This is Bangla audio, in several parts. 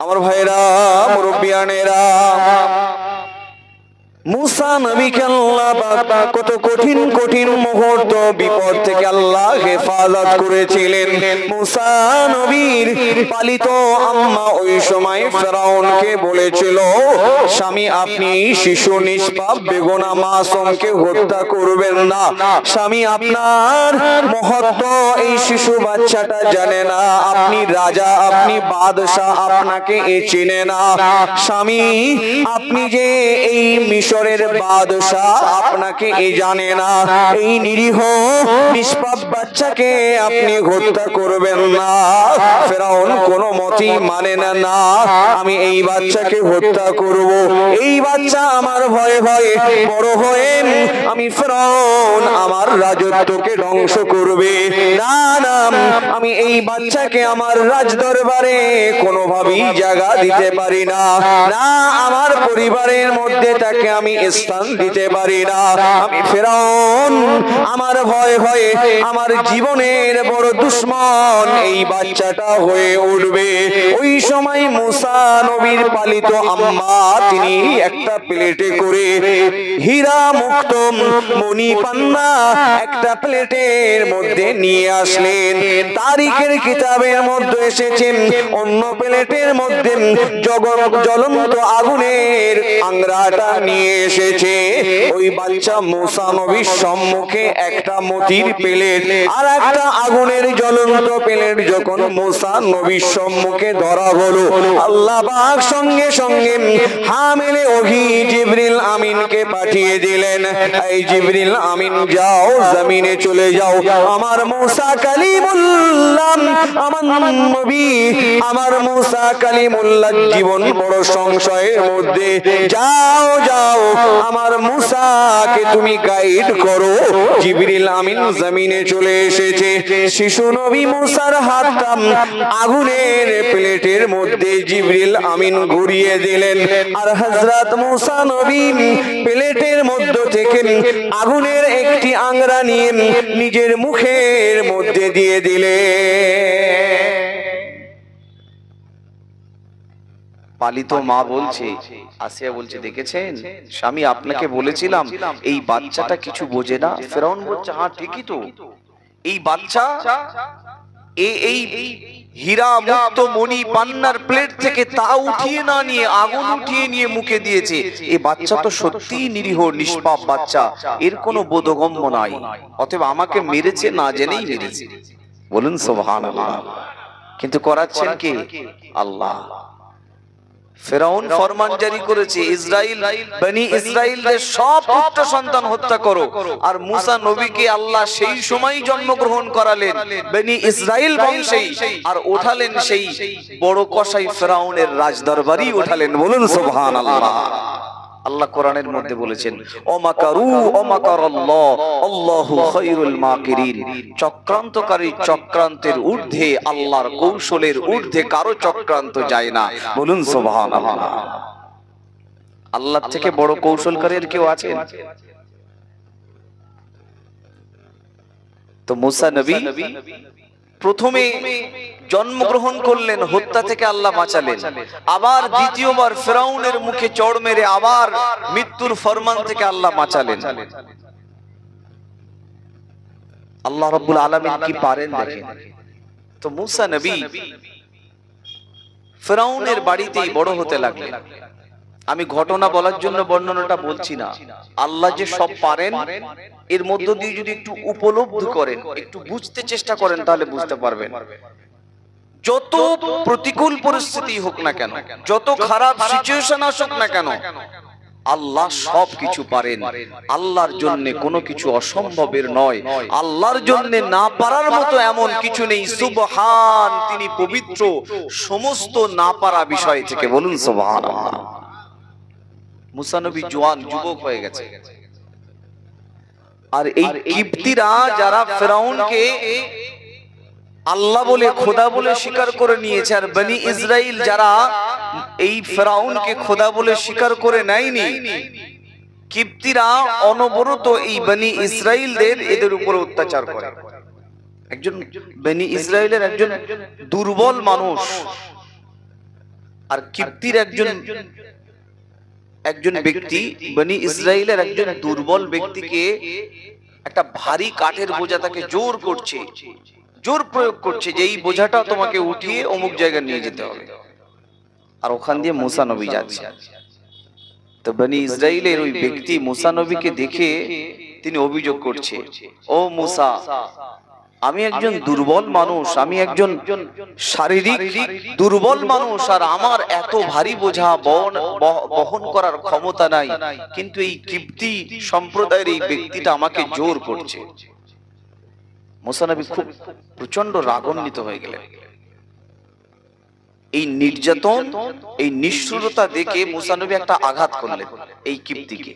আমার ভাইরা, মুরব্বিয়ানেরা, মুসা নবীকে আল্লাহ কত কঠিন কঠিন মুহূর্ত বিপদ থেকে আল্লাহ হেফাজত করেছিলেন। মুসা নবীর পালিত আম্মা ওই সময় ফেরাউনকে বলেছিল, স্বামী আপনি শিশু নিষ্পাপ বেগুনা মাসুমকে হত্যা করবেন না। স্বামী আপনার মহত্ব এই শিশু বাচ্চাটা জানে না। আপনি রাজা, আপনি বাদশাহ, আপনাকে এ চিনে না। স্বামী আপনি যে এই মিশরের বাদশাহ, আপনাকে এ জানে না। এই নিরীহ নিষ্পাপ বাচ্চাকে আপনি হত্যা করবেন না। ফেরাউন কোনো মতেই মানে না, আমি এই বাচ্চাকে হত্যা করব। এই বাচ্চা আমার ভয়ে ভয়ে বড় হয়ে আমি ফেরাউন আমার রাজত্বকে ধ্বংস করবে। না না, আমি এই বাচ্চাকে আমার রাজ দরবারে কোনোভাবেই জায়গা দিতে পারি না। না, আমার পরিবারের মধ্যে তাকে আমি স্থান দিতে পারি না। আমি ফেরাউন আমার ভয়ে ভয়ে আমার জীবনের বড় দুশ্মন এই বাচ্চাটা হয়ে উঠবে। ওই সময় মুসা নবীর পালিত আম্মা তিনি একটা প্লেটে করে হীরা মুক্ত মণি পান্না একটা প্লেটের মধ্যে নিয়ে আসলেন। তারিখের কিতাবের মধ্যে এসেছে অন্য প্লেটের মধ্যে জ্বলন্ত আগুনের আংরাটা নিয়ে এসেছে। ওই বাচ্চা মুসা নবীর সম্মুখে একটা মতির প্লেট আর একটা আগুনের জ্বলন্ত প্লেট যখন মুসা নবীর সম্মুখে ধরা হলো, আল্লাহ পাক সঙ্গে সঙ্গে হামিলে ওহী জিবরিল আমিনকে পাঠিয়ে দিলেন। এই জিবরিল আমিন যাও, জমিনে চলে যাও, আমার মুসা কালিমুল্লাহ, আমার নবী আমার মুসা কালিমুল্লাহ জীবন বড় সংশয়ের মধ্যে, যাও যাও আমার মুসাকে তুমি গাইড করো। জিবরিল আমিন জমিনে চলে এসেছে। শিশু নবী মুসার হাতটা আগুনের প্লেটের মধ্যে জিবরিল আমিন ঘুরিয়ে দিলেন, আর হযরত মুসা নবী প্লেটের মধ্য থেকে আগুনের একটি আংরা নিয়ে নিজের মুখের মধ্যে দিয়ে দিলেন। পালিত মা বলছে, আসিয়া বলছে, দেখেছেন স্বামী আপনাকে বলেছিলাম এই বাচ্চাটা কিছু বোঝে না। ফেরাউন বলছে, হ্যাঁ ঠিকই তো, এই বাচ্চা এই হীরা মুক্ত মণি পান্নার প্লেট থেকে তা উঠিয়ে না নিয়ে আগুন উঠিয়ে নিয়ে মুখে দিয়েছে। এই বাচ্চা তো সত্যিই নিরীহ নিষ্পাপ বাচ্চা, এর কোনো বোধগম্য নাই, অতএব আমাকে মেরেছে না জেনেই মেরেছে। বলুন সুবহানাল্লাহ। কিন্তু করাচ্ছেন কে? আল্লাহ। ফেরাউন ফরমান জারি করেছে, ইসরাইল বনি ইসরাইলদের সব পুত্র সন্তান হত্যা করো। আর মুসা নবীকে আল্লাহ সেই সময় জন্মগ্রহণ করালেন বনি ইসরাইল বংশেই, আর ওঠালেন সেই বড় কসাই ফেরাউনের রাজদরবারই ওঠালেন। বলুন সুবহানাল্লাহ। আল্লাহ কোরআনের মধ্যে বলেছেন, ওমাকারু ওমাকারাল্লাহ আল্লাহু খায়রুল মাকিরিন। চক্রান্তকারী চক্রান্তের ঊর্ধ্বে, আল্লাহর কৌশলের ঊর্ধ্বে কারো চক্রান্ত যায় না। বলুন সুবহানাল্লাহ। আল্লাহ থেকে বড় কৌশলকারী আর কেউ আছেন? তো মুসা নবী প্রথমে জন্মগ্রহণ করলেন, হত্যা থেকে আল্লাহ বাঁচালেন। আবার দ্বিতীয়বার ফেরাউনের মুখে চড় মেরে আবার মৃত্যুর ফরমান থেকে আল্লাহ বাঁচালেন। আল্লাহ রাব্বুল আলামিন কি পারেন দেখেন। তো মুসা নবী ফেরাউনের বাড়িতেই বড় হতে লাগলেন। আমি ঘটনা বলার জন্য বর্ণনাটা বলছি না, আল্লাহ যে সব পারেন এর মধ্য দিয়ে যদি একটু উপলব্ধি করেন, একটু বুঝতে চেষ্টা করেন, তাহলে বুঝতে পারবেন। যত প্রতিকূল পরিস্থিতি হোক না কেন, যত খারাপ সিচুয়েশন আসুক না কেন, আল্লাহ সব কিছু পারেন। আল্লাহর জন্য কোনো কিছু অসম্ভবের নয়। আল্লাহর জন্য না পারার মতো এমন কিছু নেই। সুবহান, তিনি পবিত্র সমস্ত না পারা বিষয় থেকে। বলুন সুবহানাল্লাহ। মুসা নবী জওয়ান যুবক হয়ে গেছে, আর এই কিপ্তিরা যারা ফেরাউনকে আল্লাহ বলে খোদা বলে স্বীকার করে নিয়েছে, আর বনি ইসরাইল যারা এই ফেরাউনকে খোদা বলে স্বীকার করে নেয়নি, কিপ্তিরা অনবরত এই বনি ইসরাইলদের এদের উপর অত্যাচার করে। একজন বনি ইসরাইলের একজন দুর্বল মানুষ আর কিপ্তির একজন ব্যক্তি বনি ইসরাইলের একজন দুর্বল ব্যক্তিকে একটা ভারী কাঠের বোঝা তাকে জোর করছে, জোর প্রয়োগ করছে যে এই বোঝাটা তোমাকে উঠিয়ে অমুক জায়গায় নিয়ে যেতে হবে। আর ওখান দিয়ে মুসা নবী যাচ্ছে। তো বনি ইসরাইলের ওই ব্যক্তি মুসা নবীকে দেখে তিনি অভিযোগ করছে, ও মুসা, আমি একজন দুর্বল মানুষ, আমি একজন শারীরিক দুর্বল মানুষ, আর আমার এত ভারী বোঝা বহন করার ক্ষমতা নাই, কিন্তু এই কিপ্তি সম্প্রদায়ের এই ব্যক্তিটা আমাকে জোর করছে। মুসা নবী খুব প্রচন্ড রাগান্বিত হয়ে গেলেন। এই নির্যাতন, এই নিষ্ঠুরতা দেখে মুসা নবী একটা আঘাত করলেন এই কিপ্তিকে,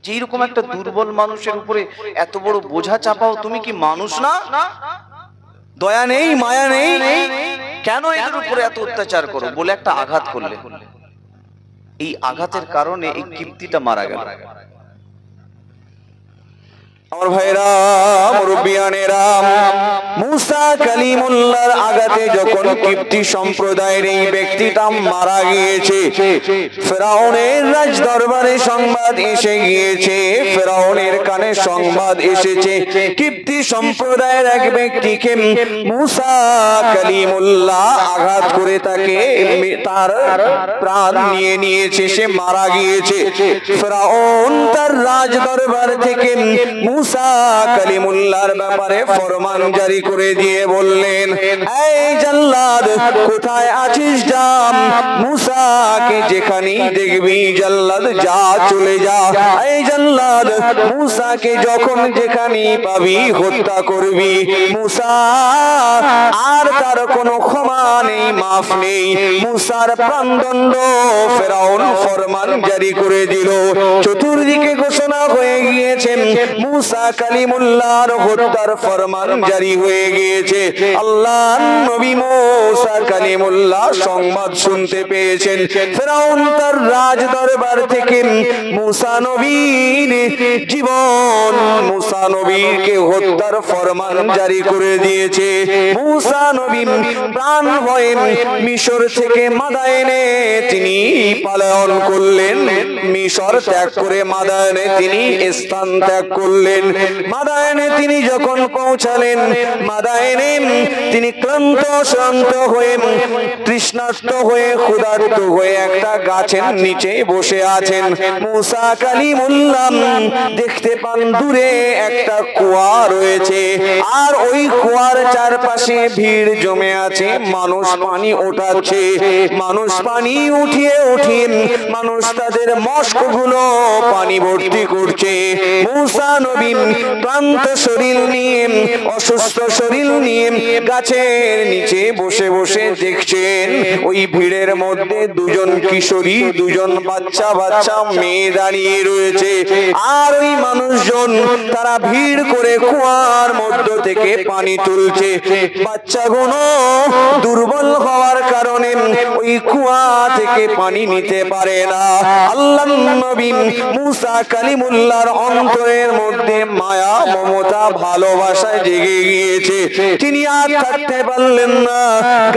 যে এরকম একটা দুর্বল মানুষের উপরে এত বড় বোঝা চাপাও, তুমি কি মানুষ না? দয়া নেই, মায়া নেই, কেন এদের উপরে এত অত্যাচার করো বলে একটা আঘাত করলেন। এই আঘাতের কারণে এই কিপ্তিটা মারা গেল। আমার ভাইরা, মুরব্বিয়ানেরা, মুসা কালিমুল্লাহর আঘাতে যখন কিপ্তি সম্প্রদায়ের এই ব্যক্তিটা মারা গিয়েছে, ফেরাউনের রাজ দরবারে সংবাদ এসে গিয়েছে, ফেরাউনের কানে সংবাদ এসেছে কিপ্তি সম্প্রদায়ের এক ব্যক্তিকে মুসা কালিমুল্লাহ আঘাত করে তার প্রাণ নিয়ে নিয়েছে, সে মারা গিয়েছে। ফেরাউন তার রাজ দরবার থেকে মুসা কালিমুল্লাহর ব্যাপারে ফরমান জারি করে দিয়ে বললেন, এই জাল্লাদ, কোথায় আছিস? যা, মুসাকে যেখানেই দেখবি জাল্লাদ যা, চলে যা। এই জাল্লাদ, মুসাকে যখন যেখানেই পাবি হত্যা করবি। মুসা আর তার কোনো ক্ষমা নেই, মাফ নেই। মুসার প্রাণদণ্ড ফেরাউন ফরমান জারি করে দিল। চতুর্দিকে ঘোষণা হয়ে গিয়েছে মুসা কালিমুল্লাহর হত্যার ফরমান জারি হয়ে গিয়েছে। আল্লাহর নবী মুসা কালিমুল্লাহ সংবাদ শুনতে পেয়েছেন। ফেরাউন তার রাজ দরবার থেকে মুসা নবীর জীবন, মুসা নবীকে হত্যার ফরমান জারি করে দিয়েছে। মুসা নবী প্রাণ ভয়ে মিশর থেকে মাদায়েনে তিনি পলায়ন করলেন। মিশর ত্যাগ করে মাদায়েনে তিনি স্থান ত্যাগ করলেন। মাদায়েনে তিনি যখন পৌঁছালেন, মাদায়েনে তিনি ক্লান্ত শ্রান্ত হয়ে, তৃষ্ণার্ত হয়ে, ক্ষুধার্ত হয়ে একটা গাছের নিচে বসে আছেন। মুসা কালিমুল্লাহ দেখতে পান দূরে একটা কুয়া রয়েছে, আর ওই কুয়ার চারপাশে ভিড় জমে আছে, মানুষ পানি ওঠাচ্ছে। মানুষ পানি উঠিয়ে উঠিয়ে মানুষ তাদের মস্ক গুলো পানি ভর্তি করছে। মুসা নবী ক্লান্ত শরীর নিয়ে, অসুস্থ শরীর নিয়ে গাছের নিচে বসে বসে দেখছেন ওই ভিড়ের মধ্যে দুজন কিশোরী, দুজন বাচ্চা মেয়ে দাঁড়িয়ে রয়েছে। আর ওই মানুষজন তারা ভিড় করে কুয়ার মধ্য থেকে পানি তুলছে। বাচ্চাগুলো দুর্বল হওয়ার কারণে ওই কুয়া থেকে পানি নিতে পারে না। আল্লাহর নবী মুসা কালিমুল্লাহর অন্তরের মধ্যে মায়া, মমতা, ভালোবাসা জেগে গিয়েছে। তিনি আর থাকতে পারলেন না,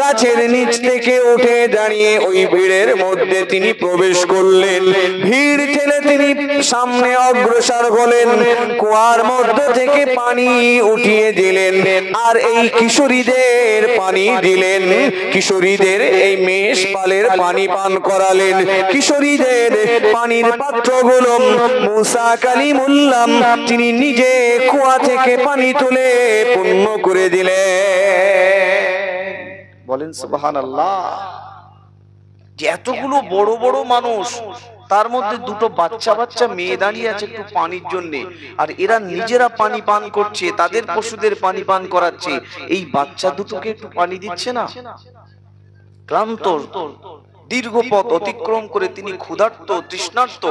গাছের নিচ থেকে উঠে দাঁড়িয়ে ওই ভিড়ের মধ্যে তিনি প্রবেশ করলেন। ভিড় ঠেলে তিনি সামনে অগ্রসর হলেন, কুয়ার মধ্য থেকে পানি উঠিয়ে দিলেন, আর এই কিশোরীদের পানি দিলেন। কিশোরীদের এই মেষ পালের পানি পান করালেন। কিশোরীদের পানির পাত্রগুলো মুসা কালিমুল্লাহ তিনি নিজে কুয়া থেকে পানি তুলে পূর্ণ করে দিলেন। বলেন সুবহানাল্লাহ। যে এতগুলো বড় বড় মানুষ, তার মধ্যে দুটো বাচ্চা মেয়ে দাঁড়িয়ে আছে একটু পানির জন্য, আর এরা নিজেরা পানি পান করছে, তাদের পশুদের পানি পান করাচ্ছে। এই বাচ্চা দুটোকে একটু পানি দিচ্ছে না? ক্লান্ত, দীর্ঘ পথ অতিক্রম করে তিনি ক্ষুধার্ত, তৃষ্ণার্ত,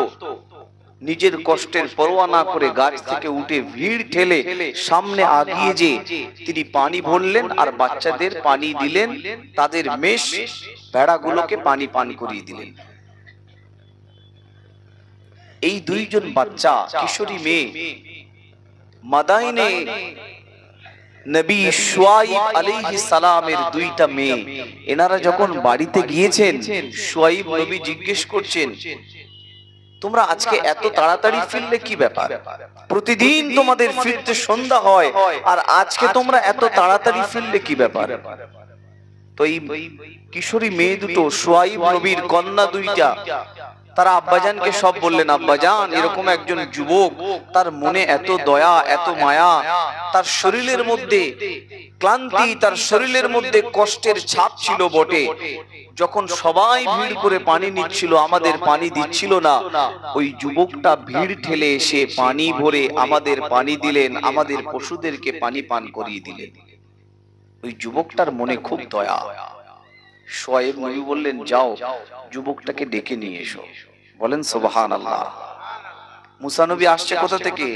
নিজের কষ্টের পরোয়া না করে গাছ থেকে উঠে ভিড় ঠেলে সামনে আগিয়ে যে তিনি পানি ভরলেন আর বাচ্চাদের পানি দিলেন, তাদের মেষ ভেড়াগুলোকে পানি পান করিয়ে দিলেন। এই দুইজন বাচ্চা কিশোরী মেয়ে মাদায়েনে নবী শুআইব আলাইহিস সালামের দুইটা মেয়ে, এনারা যখন বাড়িতে গিয়েছেন, শুআইব নবী জিজ্ঞেস করছেন, তোমরা আজকে এত তাড়াতাড়ি ফিরলে কি ব্যাপার? প্রতিদিন তোমাদের ফিরতে সন্ধ্যা হয়, আর আজকে তোমরা এত তাড়াতাড়ি ফিরলে কি ব্যাপার? তো এই কিশোরী মেয়ে দুটো, শুআইব নবীর কন্যা দুইটা, তারা আব্বাজানকে সব বললেন, আব্বাজান এরকম একজন যুবক, তার মনে এত দয়া, এত মায়া, তার শরীরের মধ্যে ক্লান্তি, তার শরীরের মধ্যে কষ্টের ছাপ ছিল বটে। যখন সবাই ভিড় করে পানি নিচ্ছিল, আমাদের পানি দিচ্ছিল না, ওই যুবকটা ভিড় ঠেলে এসে পানি ভরে আমাদের পানি দিলেন, আমাদের পশুদেরকে পানি পান করিয়ে দিলেন। ওই যুবকটার মনে খুব দয়া। শুআইব নবী বললেন, যাও যুবকটাকে ডেকে নিয়ে এসো। বলেন সুবহানাল্লাহ। মুসা নবী আসছে কোথা থেকে?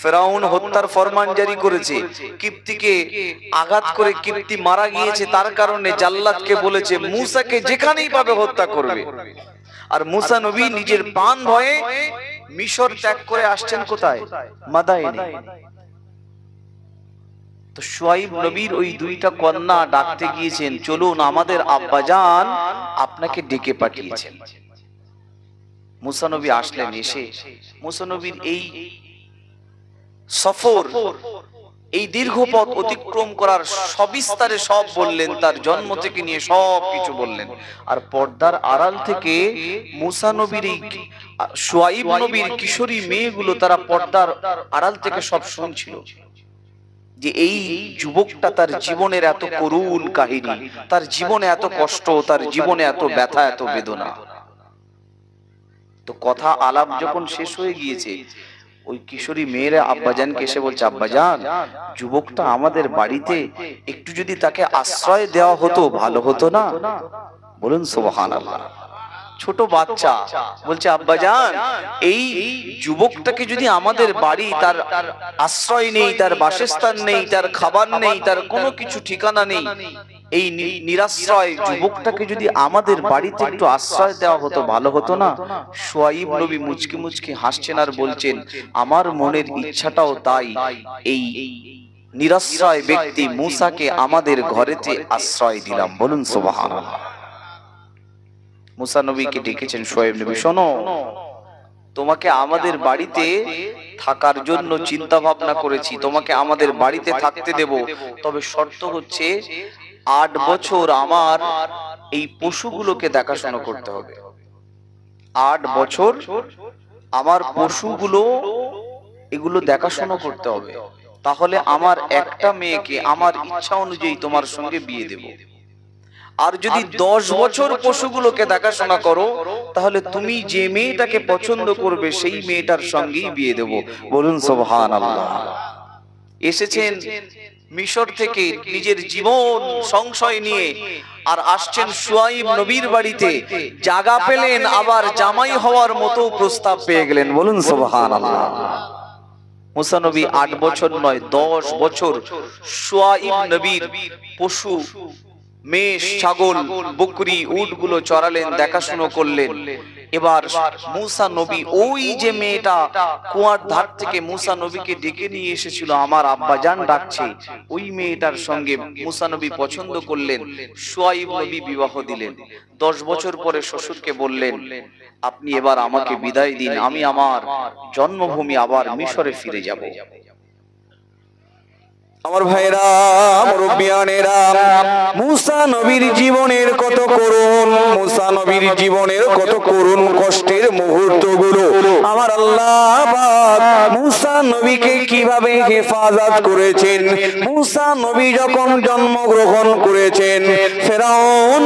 ফেরাউন হত্যার ফরমান জারি করেছে, কিপ্তিকে আঘাত করে কিপ্তি মারা গিয়েছে, তার কারণে জাল্লাদকে বলেছে মুসাকে যেখানেই পাবে হত্যা করবে। আর মুসা নবী নিজের প্রাণ ভয়ে মিশর ত্যাগ করে আসছেন কোথায়? মাদায়েনে। তো শুআইব নবীর ওই দুইটা কন্যা ডাকতে গিয়েছেন, চলুন আমাদের আব্বাজান আপনাকে ডেকে পাঠিয়েছেন। মুসা নবী আসলেন। এসে মুসা নবীর এই সফর, এই দীর্ঘ পথ অতিক্রম করার সবিস্তারে সব বললেন, তার জন্ম থেকে নিয়ে সব কিছু বললেন। আর পর্দার আড়াল থেকে মুসা নবীর এই শুআইব নবীর কিশোরী মেয়েগুলো, তারা পর্দার আড়াল থেকে সব শুনছিল যে এই যুবকটা, তার জীবনের এত করুণ কাহিনী, তার জীবনে এত কষ্ট, তার জীবনে এত ব্যথা, এত বেদনা। তো কথা আলাপ যখন শেষ হয়ে গিয়েছে, ওই কিশোরী মেয়েরা আব্বাজানকে এসে বলছে, আব্বাজান যুবকটা আমাদের বাড়িতে, একটু যদি তাকে আশ্রয় দেওয়া হতো ভালো হতো না? বলুন সুবহানাল্লাহ। ছোট বাচ্চা বলছে, আব্বাজান এই যুবকটাকে যদি আমাদের বাড়ি, তার আশ্রয় নেই, তার বাসস্থান নেই, তার খাবার নেই, তার কোনো কিছু ঠিকানা নেই, এই নিরাশ্রয় যুবকটাকে যদি আমাদের বাড়িতে একটু আশ্রয় দেওয়া হতো ভালো হতো না? শুআইব নবী মুচকি মুচকি হাসছেন আর বলছেন, আমার মনের ইচ্ছাটাও তাই, এই নিরাশ্রয় ব্যক্তি মুসাকে আমাদের ঘরেতে আশ্রয় দিলাম। বলুন সুবহানাল্লাহ। মুসা নবীকে ডেকেছেন শুআইব নবী, শোনো, তোমাকে আমাদের বাড়িতে থাকার জন্য চিন্তা ভাবনা করেছি, তোমাকে আমাদের বাড়িতে থাকতে দেব, তবে শর্ত হচ্ছে 8 বছর আমার এই পশুগুলোকে দেখাশোনা করতে হবে। 8 বছর আমার পশুগুলো, এগুলো দেখাশোনা করতে হবে, তাহলে আমার একটা মেয়েকে আমার ইচ্ছা অনুযায়ী তোমার সঙ্গে বিয়ে দেব। আর যদি 10 বছর পশুগুলোকে দেখাশোনা করো, তাহলে তুমি যে মেয়েটাকে পছন্দ করবে সেই মেয়েটার সঙ্গেই বিয়ে দেব। বলুন সুবহানাল্লাহ। এসেছেন মিশর থেকে নিজের জীবন সংশয় নিয়ে, আর আসছেন শুআইব নবীর বাড়িতে, জায়গা পেলেন, আবার জামাই হওয়ার মতো প্রস্তাব পেয়ে গেলেন। বলুন সুবহানাল্লাহ। মুসা নবী 8 বছর নয় 10 বছর শুআইব নবীর পশু, মেষ, ছাগল, বকরি, উট গুলো চড়ালেন, দেখাশোনা করলেন। এবার মুসা নবী, ওই যে মেয়েটা কুয়ার ধার থেকে মুসা নবীকে ডেকে নিয়ে এসেছিল, আমার আব্বাজান ডাকছে, ওই মেয়েটার সঙ্গে মুসা নবী পছন্দ করলেন, শুআইব নবী বিবাহ দিলেন। 10 বছর পরে শ্বশুরকে বললেন, আপনি এবার আমাকে বিদায় দিন, আমি আমার জন্মভূমি আবার মিশরে ফিরে যাব। আমার ভাইরা, মুরব্বিয়ানেরা, মুসা নবীর জীবনের কত করুণ, মুসা নবীর জীবনের কত করুণ কষ্টের মুহূর্তগুলো আমার আল্লাহ পাক মুসা নবীকে কিভাবে হেফাজত করেছেন। মুসা নবী যখন জন্মগ্রহণ করেছেন, ফেরাউন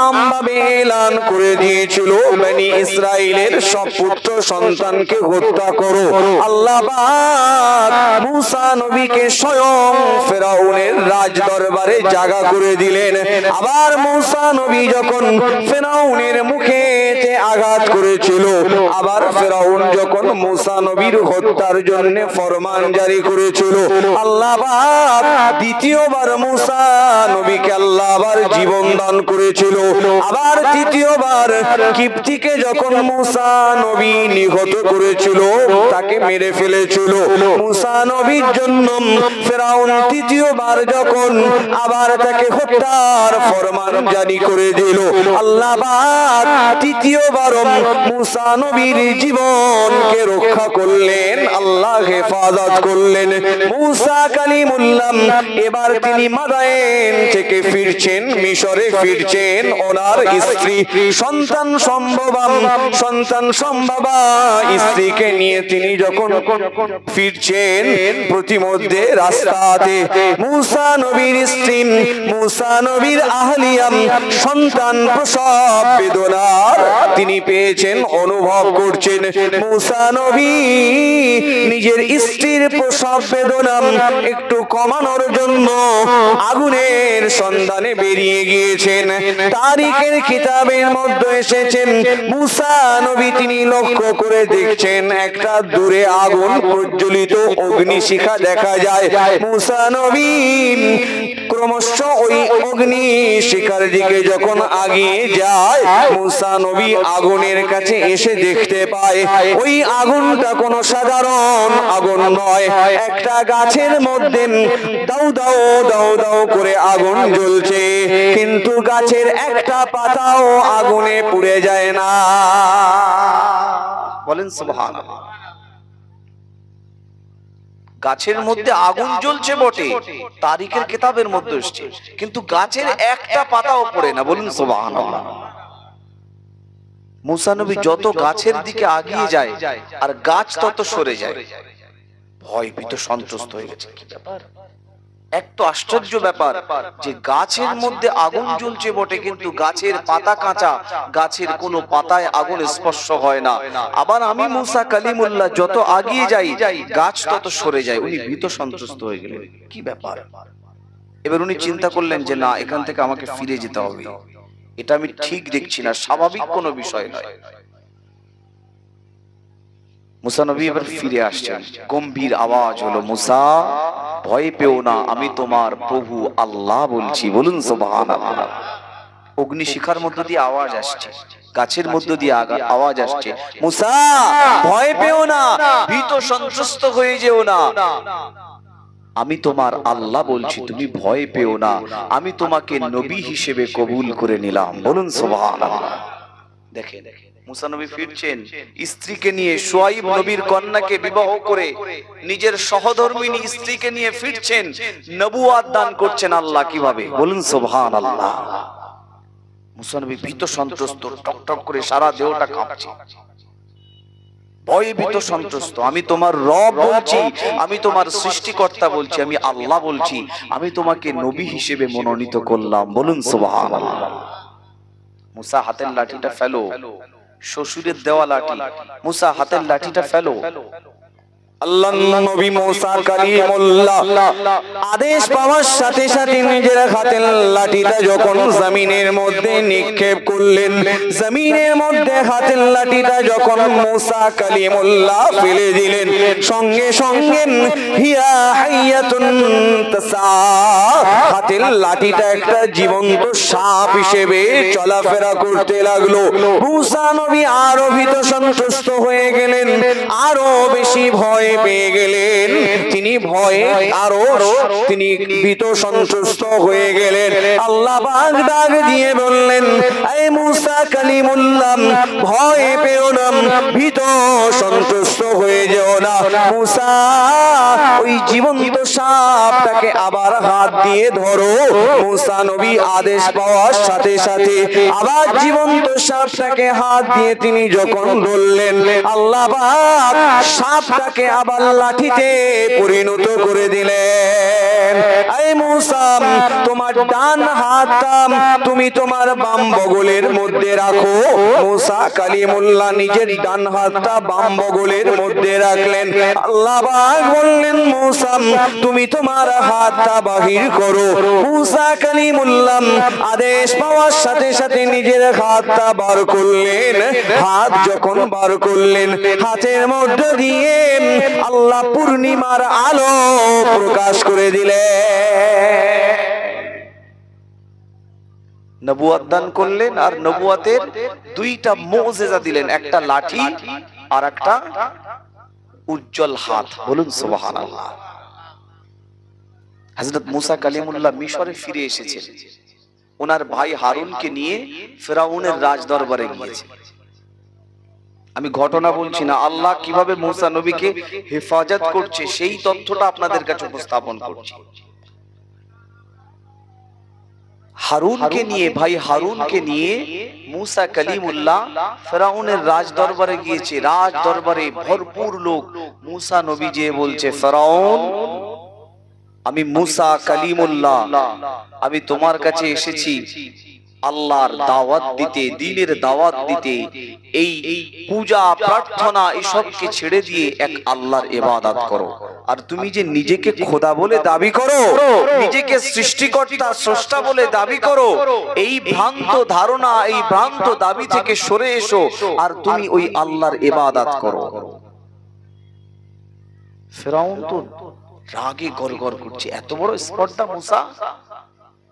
আমভাবে এলান করে দিয়েছিল, বনি ইসরাইলের সব পুত্র সন্তানকে হত্যা করো। আল্লাহ পাক মুসা নবীকে স্বয়ং ফেরাউনের রাজ দরবারে জায়গা করে দিলেন। আবার মুসা নবী যখন ফেরাউনের মুখে আঘাত করেছিল, আবার ফেরাউন যখন মুসা নবীর হত্যার জন্য ফরমান জারি করেছিল, আল্লাহ পাক দ্বিতীয়বার মুসা নবীকে আল্লাহ আবার জীবন দান করেছিল। আবার তৃতীয়বার কিপ্তিকে যখন মুসা নবী নিহত করেছিল, তাকে মেরে ফেলেছিল, মুসা নবীর জন্য ফেরাউন তৃতীয়বার যখন আবার তাকে হত্যার ফরমান জারি করে দিল, আল্লাহ পাক তৃতীয়বার মুসা নবীর জীবনকে রক্ষা করলেন, আল্লাহ হেফাজত করলেন। মুসা কালিমুল্লাহ এবার তিনি মাদায়েন থেকে ফিরছেন, মিশরে ফিরছেন। ওনার স্ত্রী সন্তান সম্ভবা স্ত্রীকে নিয়ে তিনি যখন ফিরছেন, প্রতিমধ্যে রাস্তাতে মুসা নবীর স্ত্রী, মুসা নবীর আহলিয়াম সন্তান প্রসব বেদনার তিনি পেয়েছেন, অনুভব করছেন। মুসা নবী নিজের স্ত্রীর প্রসব বেদনা একটু কমানোর জন্য আগুনের সন্ধানে বেরিয়ে গিয়েছেন। তারিখের কিতাবের মধ্যে এসেছেন, মুসা নবী তিনি লক্ষ্য করে দেখছেন একটা দূরে আগুন প্রজ্বলিত অগ্নিশিখা দেখা যায়। মুসা নবী ক্রমশ ওই অগ্নিশিখার দিকে যখন আগিয়ে যায়, মুসা নবী আগুনের কাছে এসে দেখতে পায় ওই আগুনটা কোনো সাধারণ আগুন নয়, একটা গাছের মধ্যে দাউ দাউ দাউ দাউ করে আগুন জ্বলছে, কিন্তু গাছের একটা পাতাও আগুনে পুড়ে যায় না। বলেন সুবহানাল্লাহ। গাছের মধ্যে আগুন জ্বলছে বটে, তারিখের কিতাবের মধ্যে এসেছে, কিন্তু গাছের একটা পাতাও পড়ে না। বলুন সুবহানাল্লাহ। মুসা নবী যত গাছের দিকে আগিয়ে যায় আর গাছ তত সরে যায়, ভয় ভীত সন্ত্রস্ত হয়ে গেছে। কি ব্যাপার? এক তো আশ্চর্য ব্যাপার যে গাছের মধ্যে আগুন জ্বলছে বটে, কিন্তু গাছের পাতা কাঁচা, গাছের কোনো পাতায় আগুন স্পর্শ হয় না। আবার আমি মুসা কালিমুল্লাহ যত আগিয়ে যাই, গাছ তত সরে যায়। উনি ভীত সন্ত্রস্ত হয়ে গেলেন, কি ব্যাপার? এবার উনি চিন্তা করলেন যে না, এখান থেকে আমাকে ফিরে যেতে হবে, এটা আমি ঠিক দেখছি না, স্বাভাবিক কোনো বিষয় নয়। মুসা নবী এবার ফিরে আসছেন, গম্ভীর আওয়াজ হলো, মুসা ভয় পেও না, আমি তোমার প্রভু আল্লাহ বলছি। বলুন সুবহানাল্লাহ। অগ্নিশিখার মধ্য দিয়ে আওয়াজ আসছে, গাছের মধ্য দিয়ে আওয়াজ আসছে, মুসা ভয় পেও না, ভীত সন্ত্রস্ত হয়ে যেও না, আমি তোমার আল্লাহ বলছি, তুমি ভয় পেও না, আমি তোমাকে নবী হিসেবে কবুল করে নিলাম। বলুন সুবহানাল্লাহ। দেখেন মুসা নবী ফিরছেন স্ত্রীকে নিয়ে, শুআইব নবীর কন্যাকে বিবাহ করে নিজের সহধর্মিনী স্ত্রীকে নিয়ে ফিরছেন, নবুয়াত দান করছেন আল্লাহ। কিভাবে? বলুন সুবহানাল্লাহ। মুসা নবী ভীত সন্ত্রস্ত, টকটক করে সারা দেহটা কাঁপছে, ভয়ে ভীত সন্ত্রস্ত। আমি তোমার রব বলছি, আমি তোমার সৃষ্টিকর্তা বলছি, আমি আল্লাহ বলছি, আমি তোমাকে নবী হিসেবে মনোনীত করলাম। বলুন সুবহানাল্লাহ। মুসা হাতের লাঠিটা ফেলো, শ্বশুরের দেওয়া লাঠি, মুসা হাতের লাঠিটা ফেলো। আল্লাহ নবী মুসা কালিমুল্লাহ আদেশ পাওয়ার সাথে সাথে নিজের হাতের লাঠিটা যখন জমিনের মধ্যে নিক্ষেপ করলেন, জমিনের মধ্যে হাতের লাঠিটা যখন মুসা কালিমুল্লাহ ফেলে দিলেন, সঙ্গে সঙ্গে হিয়া হাইয়াতুন তাসা, হাতের লাঠিটা একটা জীবন্ত সাপ হিসেবে চলাফেরা করতে লাগলো। মুসা নবী আরো ভীত সন্ত্রস্ত হয়ে গেলেন, আরো বেশি ভয় পেয়ে গেলেন, তিনি ভয়ে আরো তিনি ভীত সন্ত্রস্ত হয়ে গেলেন। আল্লাহ পাক ডাক দিয়ে বললেন, এই মুসা কালিমুল্লাহ ভয় পেও না, ভীত সন্ত্রস্ত হয়ে যেও না। মুসা ওই জীবন্ত সাপটাকে আবার হাত দিয়ে ধরো। মুসা নবী আদেশ পাওয়ার সাথে সাথে আবার জীবন্ত সাপটাকে হাত দিয়ে তিনি যখন ধরলেন, আল্লাহ পাক সাপটাকে আবার লাঠিতে পরিণত করে দিলেন। এই মূসা, তোমার ডান হাতটা তুমি তোমার বাম বগলের মধ্যে রাখো। মূসা কালিমুল্লাহ নিজের ডান হাতটা বাম বগলের মধ্যে রাখলেন। আল্লাহ পাক বললেন, মূসা তুমি তোমার হাতটা বাহির করো। মূসা কালিমুল্লাহ আদেশ পাওয়ার সাথে সাথে নিজের হাতটা বার করলেন। হাত যখন বার করলেন, হাতের মধ্যে দিয়ে আল্লাহ পূর্ণিমার আলো প্রকাশ করে দিলেন। নবুয়ত দান করলেন আর নবুয়তের দুইটা মুজিজা দিলেন, একটা লাঠি আর একটা উজ্জ্বল হাত। বলুন সুবহানাল্লাহ। হযরত মুসা কালিমুল্লাহ মিশরে ফিরে এসেছেন, ওনার ভাই হারুনকে নিয়ে ফেরাউনের রাজ দরবারে গিয়েছে। আমি ঘটনা বলছি না, আল্লাহ কিভাবে মুসা নবীকে হেফাজত করছে সেই তথ্যটা আপনাদের কাছে উপস্থাপন করছি। হারুনকে নিয়ে, ভাই হারুনকে নিয়ে মুসা কালিমুল্লাহ ফেরাউনের রাজ দরবারে গিয়েছে। রাজ দরবারে ভরপুর লোক। মুসা নবী যে বলছে, ফেরাউন আমি মুসা কালিমুল্লাহ, আমি তোমার কাছে এসেছি আল্লাহর দাওয়াত দিতে, দ্বীনের দাওয়াত দিতে। এই পূজা প্রার্থনা এসবকে ছেড়ে দিয়ে এক আল্লাহর ইবাদত করো। আর তুমি যে নিজেকে খোদা বলে দাবি করো, নিজেকে সৃষ্টিকর্তা স্রষ্টা বলে দাবি করো, এই ভ্রান্ত ধারণা, এই ভ্রান্ত দাবি থেকে সরে এসো আর তুমি ওই আল্লাহর ইবাদত করো। ফেরাউন তো রাগে গড়গড় করছে, এত বড় স্পর্ধা মুসা,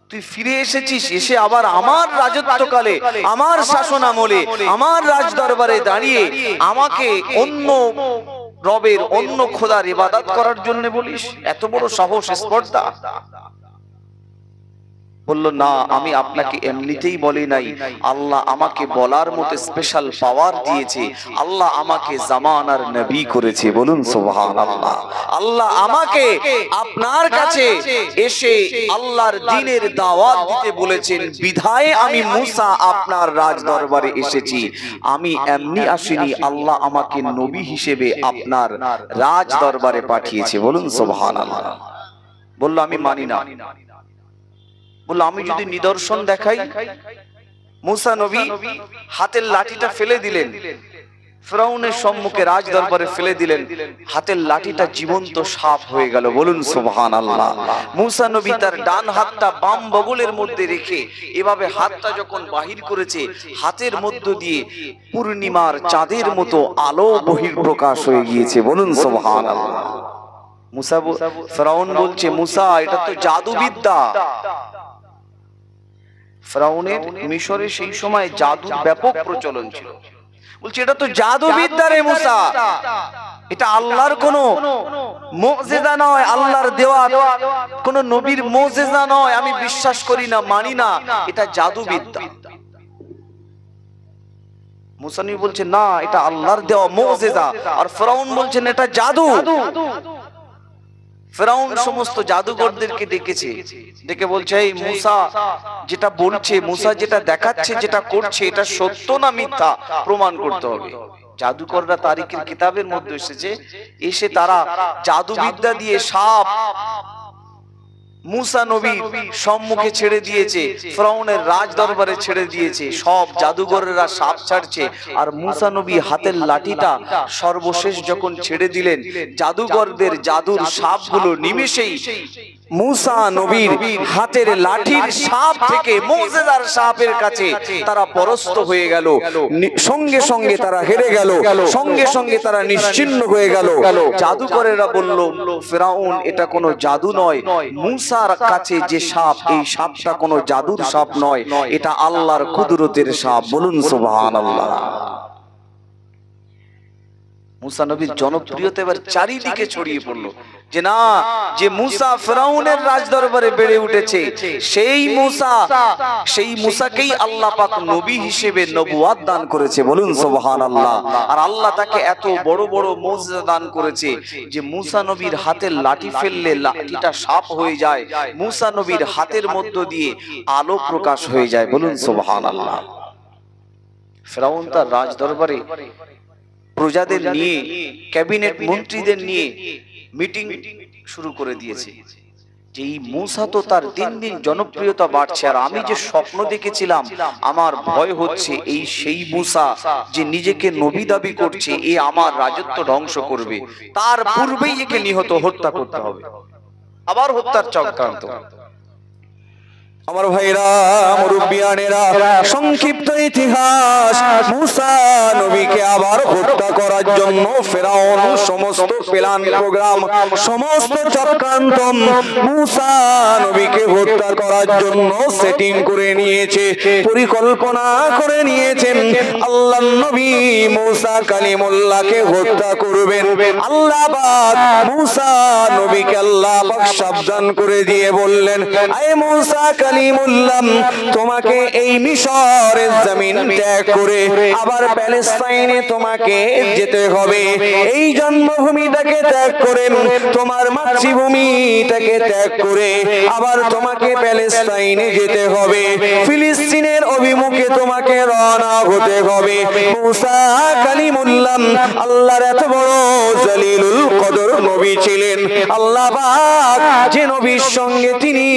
তুই ফিরে এসেছিস, এসে আবার আমার রাজত্বকালে, আমার শাসন আমলে, আমার রাজ দরবারে দাঁড়িয়ে আমাকে অন্য রবের, অন্য খোদার ইবাদত করার জন্য বলিস? এত বড় সাহস, স্পর্ধা। বলল, না, আমি আপনাকে এমনিতেই বলি নাই, আল্লাহ আমাকে বলার মতো স্পেশাল পাওয়ার দিয়েছে। আল্লাহ আমাকে জামানার নবী করেছে। বলুন সুবহানাল্লাহ। আল্লাহ আমাকে আপনার কাছে এসে আল্লাহর দ্বীনের দাওয়াত দিতে বলেছেন, বিধায় আমি মুসা আপনার রাজ দরবারে এসেছি। আমি এমনি আসিনি, আল্লাহ আমাকে নবী হিসেবে আপনার রাজ দরবারে পাঠিয়েছে। বলুন সুবহানাল্লাহ। বলল, আমি মানি না। বলল, আমি যদি নিদর্শন দেখাই? মুসা নবী হাতের লাঠিটা ফেলে দিলেন, ফেরাউনের সম্মুখে রাজ দরবারে ফেলে দিলেন। হাতের লাঠিটা জীবন্ত সাপ হয়ে গেল। বলুন সুবহানাল্লাহ। মুসা নবী তার ডান হাতটা বাম বগলের মধ্যে রেখে এভাবে হাতটা যখন বাহির করেছে, হাতের মধ্য দিয়ে পূর্ণিমার চাঁদের মতো আলো বহির প্রকাশ হয়ে গিয়েছে। বলুন সুবহানাল্লাহ। মুসা, ফেরাউন বলছে, মুসা এটা তো জাদুবিদ্যা। ফেরাউনের মিশরে সেই সময় জাদুর ব্যাপক প্রচলন ছিল। বলছে, এটা তো জাদুবিদ্যা রে মুসা, এটা আল্লাহর কোনো মুজিজা নয়, আল্লাহর দেওয়া কোনো নবীর মুজিজা নয়, আমি বিশ্বাস করি না, মানি না, এটা জাদুবিদ্যা। মুসা নবী বলছে, না, এটা আল্লাহর দেওয়া মুজিজা। আর ফেরাউন বলছেন এটা জাদু। ফেরাউন সমস্ত জাদুঘরদেরকে ডেকেছে, ডেকে বলছে, এই মুসা যেটা বলছে, মুসা যেটা দেখাচ্ছে, যেটা করছে, এটা সত্য না মিথ্যা প্রমাণ করতে হবে। জাদুকররা তারিখের কিতাবের মধ্যে এসেছে, এসে তারা জাদুবিদ্যা দিয়ে সাপ মুসা নবীর সম্মুখে ছেড়ে দিয়েছে, ফেরাউনের রাজ দরবারে ছেড়ে দিয়েছে। সব জাদুঘরেরা সাপ ছাড়ছে, আর মুসা নবী হাতের লাঠিটা সর্বশেষ যখন ছেড়ে দিলেন, জাদুঘরদের জাদুর সাপগুলো নিমেষেই মুসা নবীর হাতের লাঠির সাপ থেকে মুজিজার সাপের কাছে তারা পরাস্ত হয়ে গেল। সঙ্গে সঙ্গে তারা হেরে গেল, সঙ্গে সঙ্গে তারা নিশ্চিহ্ন হয়ে গেল। জাদুকরেরা বলল, ফেরাউন এটা কোনো জাদু নয়, মুসার কাছে যে সাপ, এই সাপটা কোনো জাদুর সাপ নয়, এটা আল্লাহর কুদরতের সাপ। বলুন সুবহানাল্লাহ। মুসা নবীর জনপ্রিয়তা এবার চারিদিকে ছড়িয়ে পড়লো, যে না, যে মুসা ফেরাউনের রাজ দরবারে বেড়ে উঠেছে, সেই মুসাকেই আল্লাহ পাক নবী হিসেবে নবুয়ত দান করেছে। বলুন সুবহানাল্লাহ। আর আল্লাহ তাকে এত বড় বড় মুজিজা দান করেছে যে মুসা নবীর হাতের লাঠি ফেললে লাঠিটা সাপ হয়ে যায়, মুসা নবীর হাতের মধ্য দিয়ে আলো প্রকাশ হয়ে যায়। বলুন সুবহানাল্লাহ। ফেরাউন তার রাজ দরবারে প্রজাদের নিয়ে, ক্যাবিনেট মন্ত্রীদের নিয়ে মিটিং শুরু করে দিয়েছে যে এই মূসা তো তার দিন দিন জনপ্রিয়তা বাড়ছে, আর আমি যে স্বপ্ন দেখেছিলাম আমার ভয় হচ্ছে এই সেই মূসা যে নিজেকে নবী দাবি করছে, এ আমার রাজত্ব ধ্বংস করবে, তার পূর্বেই একে নিহত হত্যা করতে হবে। আবার হত্যার চক্রান্ত। আমার ভাইরা, মুরব্বিয়ানেরা, সংক্ষিপ্ত ইতিহাস, মূসা নবীকে আবার হত্যা করার জন্য ফেরাউন সমস্ত প্ল্যান প্রোগ্রাম, সমস্ত চক্রান্ত মূসা নবীকে হত্যা করার জন্য সেটিং করে নিয়েছে, পরিকল্পনা করে নিয়েছেন। আল্লাহর নবী মূসা কালিমুল্লাহকে হত্যা করবেন। আল্লাহ পাক মূসা নবীকে আল্লাহ পাক সাবধান করে দিয়ে বললেন, আয় মূসা কালিমুল্লাহ, তোমাকে এই মিশরের জমিন ত্যাগ করে আবার প্যালেস্টাইনে তোমাকে যেতে হবে। এই জন্মভূমিটাকে ত্যাগ করে, তোমার মাতৃভূমিটাকে ত্যাগ করে আবার তোমাকে প্যালেস্টাইনে যেতে হবে, ফিলিস্তিনের অভিমুখে তোমাকে রওনা হতে হবে। মূসা কালিমুল্লাহ আল্লাহর এত বড় জলিলুল কদর নবী ছিলেন। আল্লাহ পাক যে নবীর সঙ্গে তিনি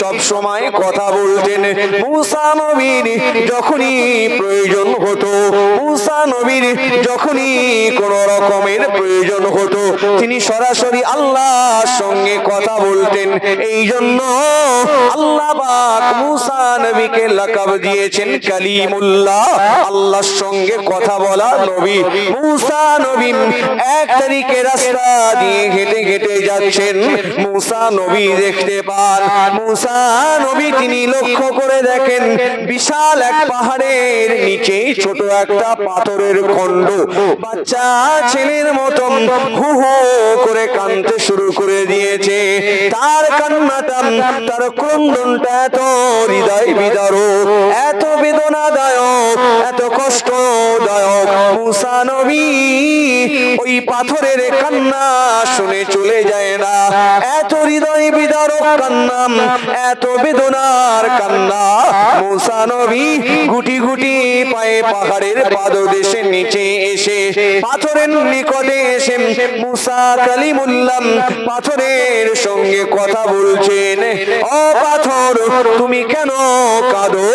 সব সময় কথা বলতেন, মূসা নবীর যখনই প্রয়োজন হতো, মূসা নবীর যখনই কোন রকমের প্রয়োজন হতো, তিনি সরাসরি আল্লাহর সঙ্গে কথা বলতেন। এই জন্য আল্লাহ পাক মূসা নবীকে লাকাব দিয়েছেন কালিমুল্লাহ, আল্লাহর সঙ্গে কথা বলা নবী। মূসা নবী এক তারিখে রাস্তা দিয়ে হেঁটে হেঁটে যাচ্ছেন, মূসা নবী দেখতে পান, মূসা নবী তিনি লক্ষ্য করে দেখেন বিশাল এক পাহাড়ের নিচে ছোট একটা পাথরের খণ্ড, বাচ্চা ছেলের মতন হু হু করে কাঁদতে শুরু করে দিয়েছে। তার কান্নাটা, তার ক্রন্দনটা এত হৃদয় বিদারক, এত বেদনাদায়ক, এত কষ্টদায়ক, মূসা নবী ওই পাথরের কান্না শুনে চলে যায় না। এত হৃদয় বিদারক কান্না, এত বেদনার কান্না, মূসা নবী গুটি গুটি পায়ে পাহাড়ের পাদদেশে নিচে এসে পাথরের নিকটে এসে মূসা কালিমুল্লাহ পাথরের সঙ্গে কথা বলছেন। ও পাথর, তুমি কেন কাঁদো?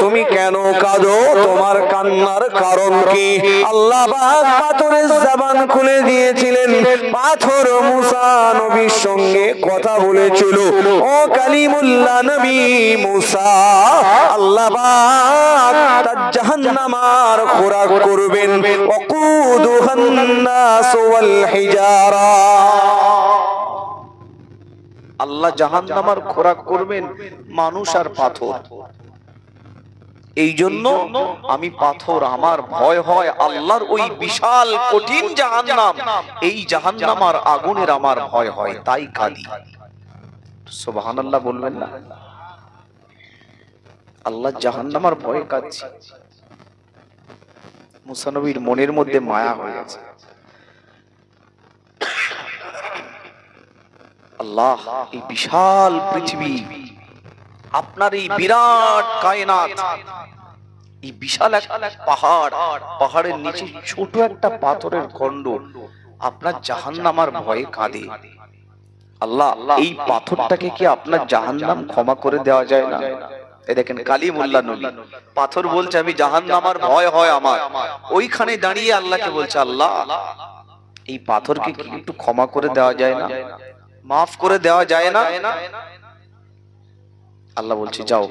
তুমি কেন কাঁদো? তোমার কান্নার কারণ কি? আল্লাহ পাক পাথরের জবান খুলে দিয়েছিলেন। পাথর মূসা নবীর সঙ্গে কথা বলেছিল। ও কালিমুল্লাহ নবী মূসা, আল্লাহ পাক তার জাহান্নামার খোরাক করবেন। ওয়াকুদুহান নাস ওয়াল হিজারা, আল্লাহ জাহান্নামার খোরাক করবেন মানুষ আর পাথর। এই জন্য আমি পাথর, আমার ভয় হয় আল্লাহর ওই বিশাল কঠিন জাহান্নাম, এই জাহান্নামার আগুনের আমার ভয় হয়, তাই কাঁদি। সুবহানাল্লাহ বলবেন না? আল্লাহ জাহান্নামার ভয়ে কাঁদছি। মূসা নবীর মনের মধ্যে মায়া হয়ে গেছে। আল্লাহ, এই বিশাল পৃথিবী, আপনার এই বিরাট কায়নাত, এই বিশাল এক পাহাড়, পাহাড়ের নিচে ছোট একটা পাথরের খণ্ড, আপনার জাহান্নামার ভয়ে কাঁদে। আল্লাহ, এই পাথরটাকে কি আপনার জাহান্নাম ক্ষমা করে দেওয়া যায় না? এই দেখেন কালিমুল্লাহ নবী, পাথর বলছে আমি জাহান্নামার ভয় হয় আমার। ওইখানে দাঁড়িয়ে আল্লাহকে বলছে, আল্লাহ এই পাথরকে কি একটু ক্ষমা করে দেওয়া যায় না, মাফ করে দেওয়া যায় না? আল্লাহ বলছে, যাও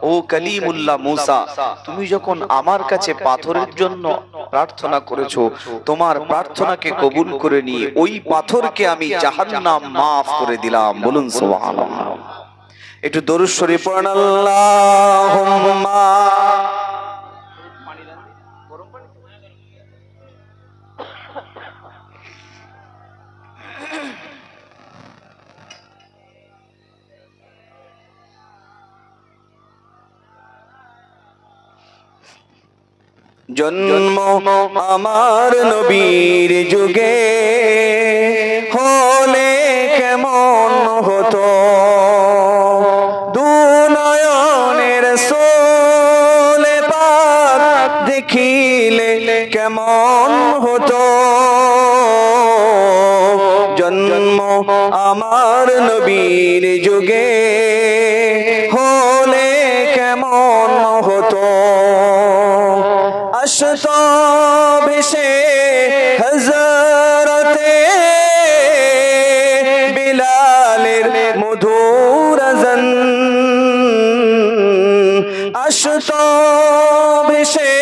ও কালিমুল্লাহ মূসা, তুমি যখন আমার কাছে পাথরের জন্য প্রার্থনা করেছো, তোমার প্রার্থনাকে কবুল করে নিয়ে ওই পাথরকে আমি জাহান্নাম মাফ করে দিলাম। বলুন সুবহানাল্লাহ। একটু দরুদ শরীফ পড়েন, আল্লাহুম্মা। জন্ম আমার নবীর যুগে হলে কেমন হতো, দুনয়নের সোলে পাক দেখিলে কেমন হতো জন্ম আমার নবীর যুগে হলে কেমন হতো আসতো ভেসে হযরতে বিলালের মধুর আযান আসতো ভেসে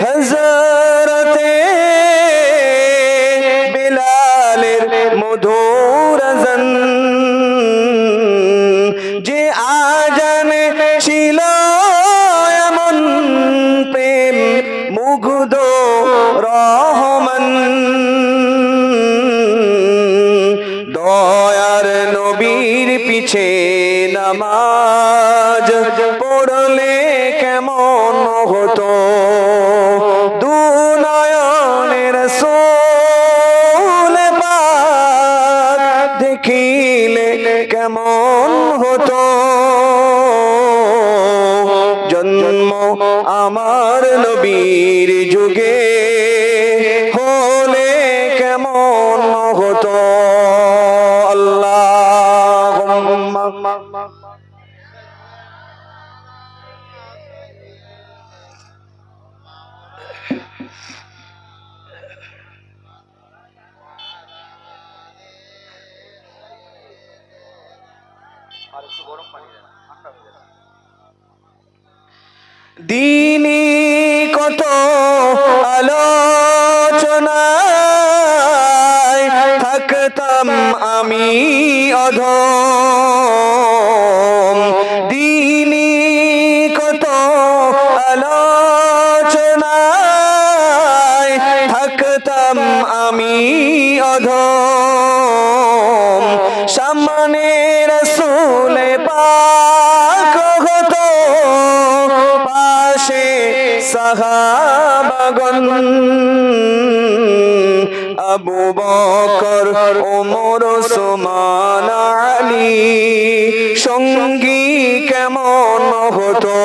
হযরতে বিলালের মধুর আযান যে আজানে ছিল এমন প্রেম মুগ্ধ রহমান দয়ার নবীর পিছে নামাজ পড়লে কেমন হতো দুনয়নে রাসূল পাক দেখিলে কেমন হতো জন্ম আমার নবীর যুগে হলে কেমন হতো আল্লাহুম্মা দীনি কত আলোচনায় থাকতাম আমি অধম দীনি কত আলোচনায় থাকতাম আমি অধম সামনে রাসূল পাক হতো পাশে সাহাবাগণ আবু বকর ওমর ওসমান আলী সঙ্গী কেমন হতো